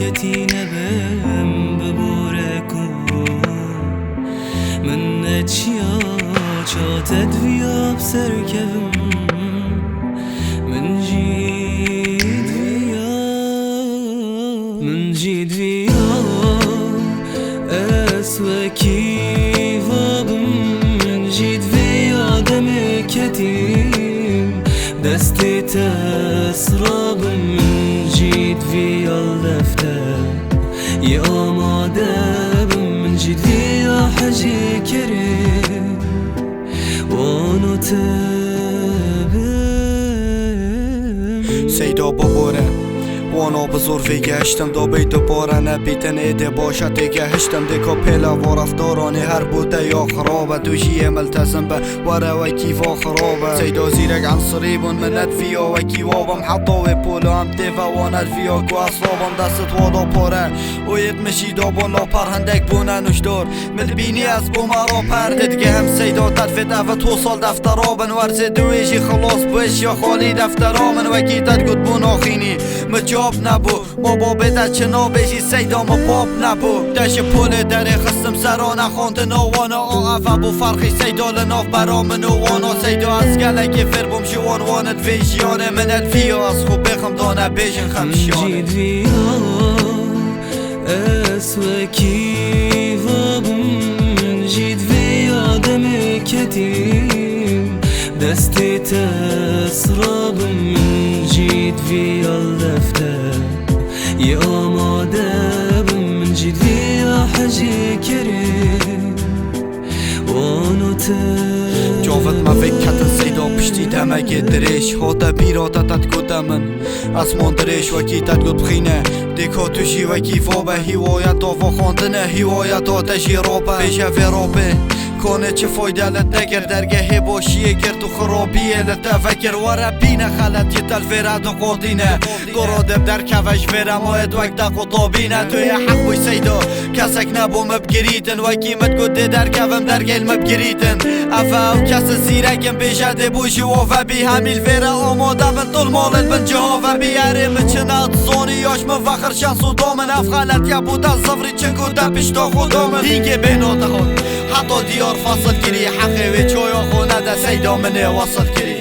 كتي نبم ببوركو من نتشيا شاتت فيا بسركبم من جيد فيا اسوكي فابم من جيد فيا دمي كتيم دستي تسرابم من جيد فيا اللفتة يا آمادة من جيد فيا حجي كريم وانو تبم سيدا ببوره وانا بزور گشتم دا بیت پاره نبیتن ایده باشه گشتم دیکا پیلا و رفتارانی هر بوده یا خرابه دوشی ملتزم به وره و کیفا خرابه سیدا زیرک عنصریبون من ندفیا و کیوابم حتی و پولو هم دیفا و ندفیا که اصابم دستت وادا پاره و ید مشی دا بالا پرهندک بونه نشدار ملبینی از بومرا پرده دیگه هم سیدا تدفت اوه تو سال دفترابن ورز دویشی خلاص بش یا خالی دفترامن و کی تدگد بون آخینی مجاب نبو بابا بده چنا بشی سیدا ما باب نبو دش پول در خستم سرا نخوند نوانا آفا بو فرخی سیدا لناف برام نوانا سیدا از گلک فربم شوان وانت ویشیانه منت فیا از خوب بخم دانه بیشن خمشیانه جید ویا اسوکی وابم جید ویا دم کتیم دستی تسرابم جید ویا اللفته يا آماده من جيد فيها حجي كريم وانو جاوت ما فکرت سیدا پشتی دمگه درش هاتا بیراتا تدگو دمن اسمان درش و کی تدگو بخینه دیکا توشی و کی فابه هیوایت آفا خواندنه هیوایت آتشی رابه بیشه فرابه کنه چه فایده لدگر درگه باشیه گرد و خرابیه لتفکر وره بینه خلط یه تلفیرد و قادینه گرادب در کفش فرم و ادوک دق و طابینه توی حق بوی سیدا کسک نبوم بگریدن و کیمت گده در کفم در گلم بگریدن افا و کس زیرکم بیشده بوشی و بی همیل فره آماده من طول مالت من جا و بیاره مچنات زونی یاش من فخر شخص و دامن اف خلط یا بود از زفری چنگو در پیشتا خودامن دیگه بیناده خود حتی دیار فصل گیری حقی و چویا خونه ده سیدا منه وصل گیری